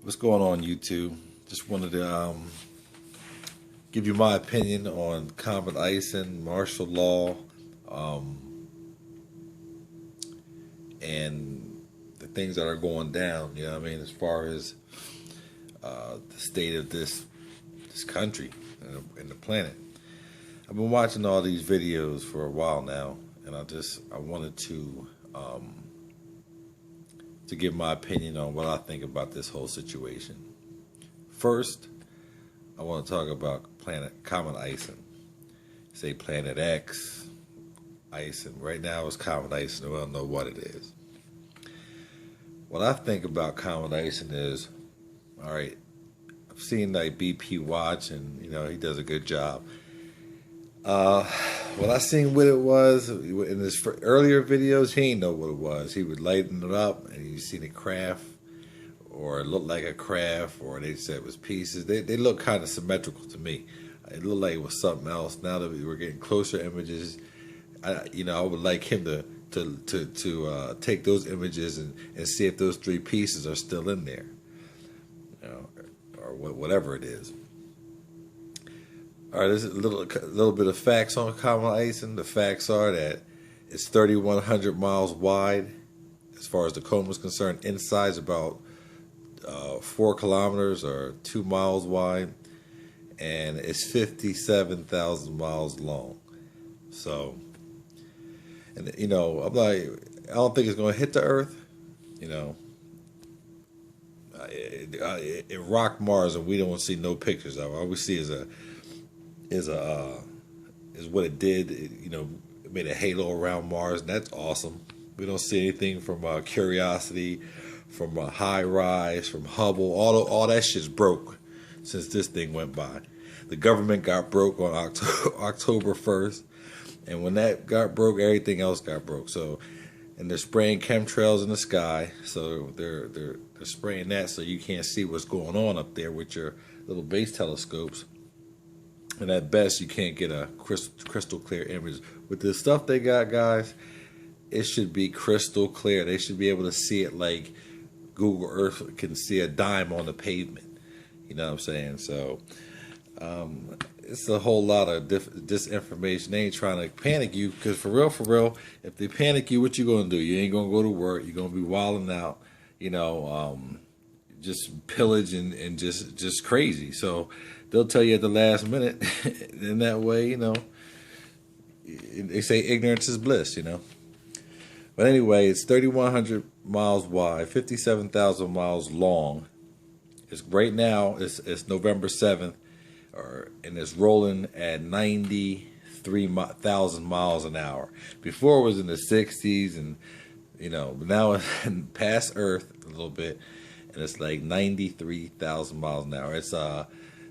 What's going on, YouTube? Just wanted to give you my opinion on Comet ison, martial law, and the things that are going down. You know what I mean, as far as the state of this country and the planet. I've been watching all these videos for a while now, and I wanted to give my opinion on what I think about this whole situation. First, I want to talk about Comet ison. Say Planet X, ison. Right now it's Comet ison. We don't know what it is. What I think about Comet ison is, all right, I've seen like BP watch, and he does a good job. What I seen what it was in his earlier videos, he didn't know what it was. He would lighten it up, and you seen a craft, or it looked like a craft, or they said it was pieces. They look kind of symmetrical to me. It looked like it was something else. Now that we were getting closer images, I would like him to take those images and see if those three pieces are still in there, or whatever it is. All right, there's a little bit of facts on Comet ison. The facts are that it's 3,100 miles wide, as far as the cone was concerned. Inside is about 4 kilometers or 2 miles wide, and it's 57,000 miles long. So, and I'm like, I don't think it's going to hit the Earth. It rocked Mars, and we don't see no pictures of it. All we see is what it did. It made a halo around Mars, and that's awesome. We don't see anything from Curiosity, from High Rise, from Hubble. All that shit's broke since this thing went by. The government got broke on October 1st, and when that got broke, everything else got broke. So, and they're spraying chemtrails in the sky, so they're spraying that so you can't see what's going on up there with your little base telescopes. And at best, you can't get a crystal clear image. With the stuff they got, guys, it should be crystal clear. They should be able to see it like Google Earth can see a dime on the pavement. You know what I'm saying? So, it's a whole lot of disinformation. They ain't trying to panic you, because for real, if they panic you, what you gonna do? You ain't gonna go to work. You're gonna be wilding out. Just pillage and just crazy. So they'll tell you at the last minute. In that way, they say ignorance is bliss. But anyway, it's 3,100 miles wide, 57,000 miles long. It's right now. It's November 7th, and it's rolling at 93,000 miles an hour. Before it was in the 60s, and now it's past Earth a little bit, and it's like 93,000 miles an hour. It's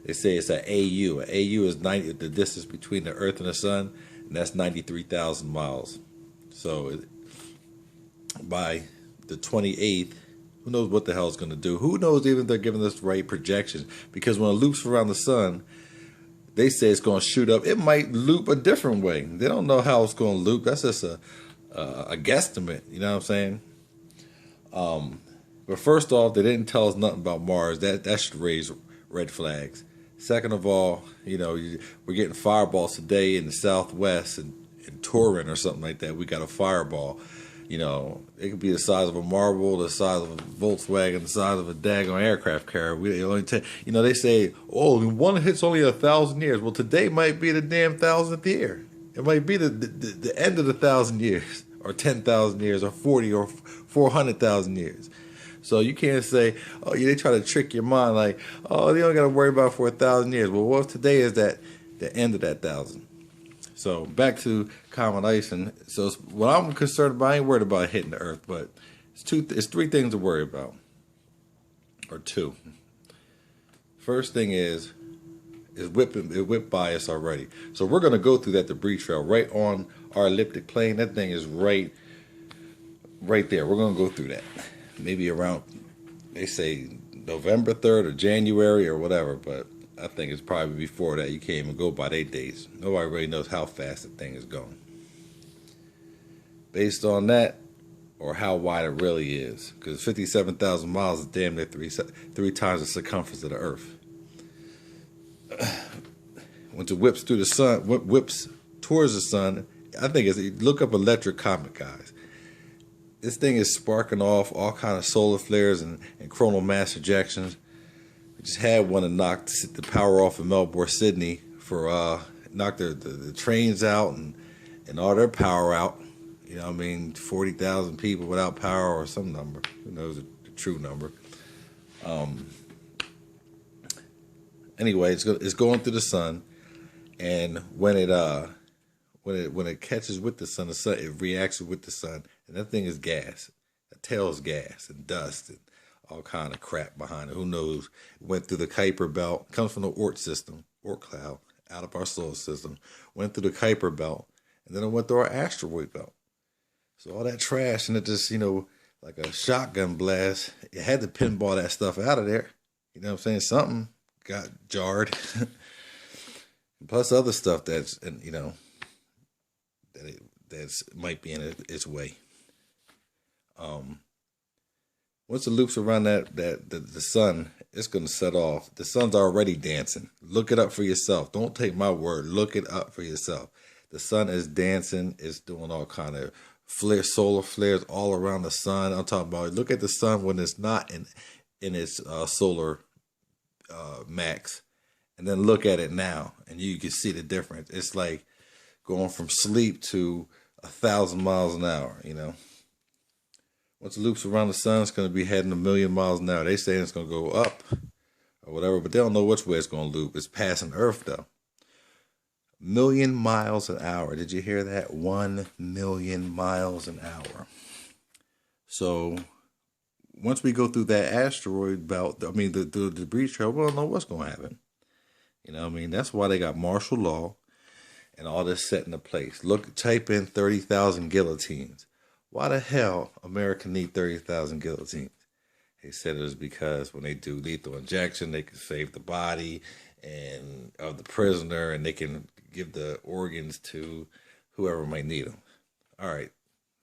they say it's an AU. An AU is the distance between the Earth and the Sun, and that's 93,000 miles. So by the 28th, who knows what the hell it's going to do? Who knows even if they're giving us the right projections? Because when it loops around the Sun, they say it's going to shoot up. It might loop a different way. They don't know how it's going to loop. That's just a guesstimate. You know what I'm saying? But first off, they didn't tell us nothing about Mars. That should raise red flags. Second of all, we're getting fireballs today in the Southwest, in Turin or something like that. We got a fireball. It could be the size of a marble, the size of a Volkswagen, the size of a daggone aircraft carrier. They say, oh, one hit's only 1,000 years. Well, today might be the damn 1,000th year. It might be the end of the 1,000 years, or 10,000 years, or 40, or 400,000 years. So you can't say, oh, yeah, they try to trick your mind like, oh, they don't got to worry about it for 1,000 years. Well, what if today is the end of that 1,000? So back to Comet ison. So what I'm concerned about, I ain't worried about hitting the Earth, but it's three things to worry about, or two. First thing is whipped by us already. So we're gonna go through that debris trail right on our elliptic plane. That thing is right there. We're gonna go through that. Maybe around, they say November 3rd or January or whatever, but I think it's probably before that. You can't even go by their dates. Nobody really knows how fast the thing is going. Based on that, or how wide it really is, because 57,000 miles is damn near three times the circumference of the Earth. Once it whips through the sun, whips towards the sun, I think look up electric comet, guys. This thing is sparking off all kind of solar flares and coronal mass ejections. We just had one that knocked the power off in Melbourne, Sydney, for knocked the trains out and all their power out. You know what I mean? 40,000 people without power or some number. Who knows the true number? Anyway, it's going through the sun, and when it catches with the sun, it reacts with the sun, and that thing is gas. That tail is gas and dust and all kind of crap behind it. Who knows? It went through the Kuiper belt. Comes from the Oort system, Oort cloud, out of our solar system. Went through the Kuiper belt, and then it went through our asteroid belt. So all that trash, and it just, like a shotgun blast, it had to pinball that stuff out of there. You know what I'm saying? Something got jarred. Plus other stuff that's, that's might be in its way. Once it loops around the sun, it's going to set off. The sun's already dancing. Look it up for yourself. Don't take my word. Look it up for yourself. The sun is dancing. It's doing all kind of solar flares all around the sun. I'm talking about, look at the sun when it's not in its solar max, and then look at it now, and you can see the difference. It's like going from sleep to 1,000 miles an hour. Once it loops around the sun, it's going to be heading 1,000,000 miles an hour. They say it's going to go up or whatever, but they don't know which way it's going to loop. It's passing Earth though. 1,000,000 miles an hour. Did you hear that? 1,000,000 miles an hour. So once we go through that asteroid belt, the debris trail, we don't know what's going to happen. That's why they got martial law and all this set into place. Type in 30,000 guillotines. Why the hell America need 30,000 guillotines? They said it was because when they do lethal injection, they can save the body and of the prisoner, and they can give the organs to whoever might need them. All right,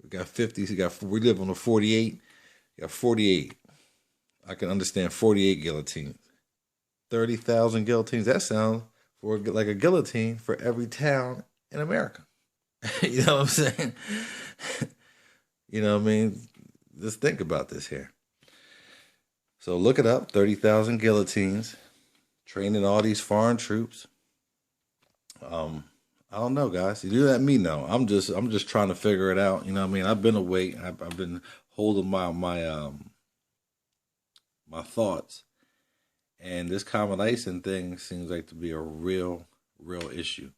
we got 50. We live on a 48. You got 48. I can understand 48 guillotines. 30,000 guillotines. That sounds like a guillotine for every town in America. You know what I'm saying? You know what I mean? Just think about this here. So look it up. 30,000 guillotines. Training all these foreign troops. I don't know, guys. You do let me know. I'm just trying to figure it out. You know what I mean? I've been awake. I've been holding my thoughts. And this comet icing thing seems like to be a real issue.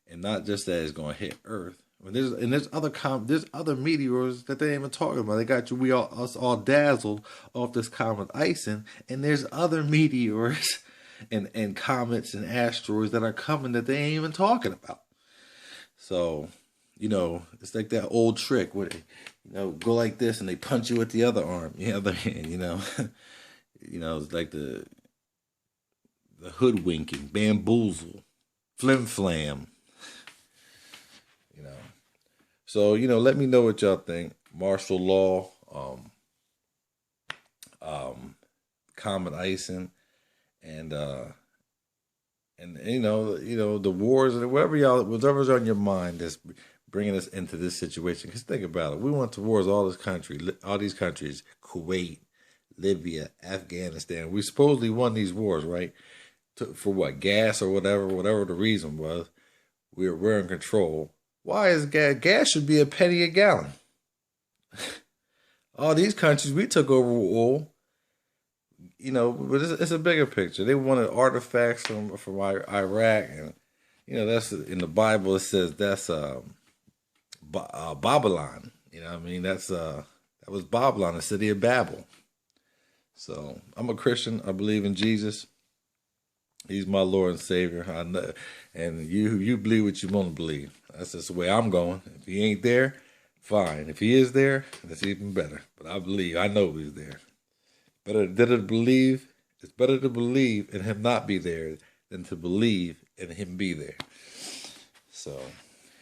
And not just that it's going to hit Earth. There's other meteors that they ain't even talking about. They got us all dazzled off this comet icing, and there's other meteors and comets and asteroids that are coming that they ain't even talking about. So, it's like that old trick where they, go like this and they punch you with the other arm, the other hand. It's like the hoodwinking, bamboozle, flim flam. So, let me know what y'all think. Martial law, comet icing, and the wars, and whatever's on your mind that's bringing us into this situation. Because think about it. We went to wars all these countries, Kuwait, Libya, Afghanistan. We supposedly won these wars, right? For what? Gas or whatever the reason was. We're in control. Why is gas should be a penny a gallon? All these countries we took over with oil, but it's a bigger picture. They wanted artifacts from Iraq, and that's in the Bible. It says that's Babylon. That was Babylon, the city of Babel. So I'm a Christian. I believe in Jesus. He's my Lord and Savior. I know, and you believe what you want to believe. That's just the way I'm going. If he ain't there, fine. If he is there, that's even better. But I know he's there. It's better to believe and him not be there than to believe and him be there. So,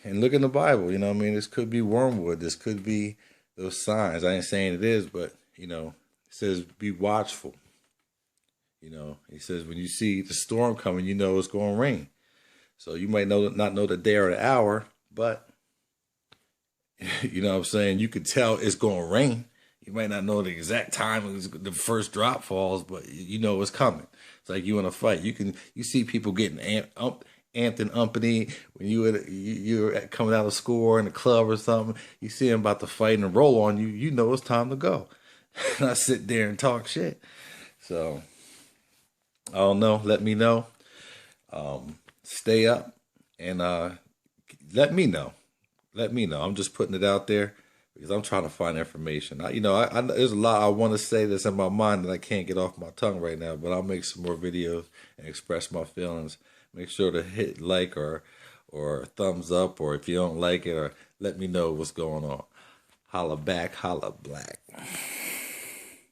and look in the Bible, this could be wormwood. This could be those signs. I ain't saying it is, but you know, it says be watchful. You know, he says when you see the storm coming, you know it's going to rain. So you might not know the day or the hour, but you know what I'm saying, you could tell it's going to rain. You might not know the exact time the first drop falls, but you know it's coming. It's like you in a fight. You see people getting amped and umpity when you're coming out of school or in the club or something. You see them about to fight and roll on you. You know it's time to go. Not sit there and talk shit. So I don't know. Let me know. Stay up and let me know. Let me know. I'm just putting it out there because I'm trying to find information. I there's a lot I want to say that's in my mind that I can't get off my tongue right now, but I'll make some more videos and express my feelings. Make sure to hit like or thumbs up, or if you don't like it, or let me know what's going on. Holla back, holla black.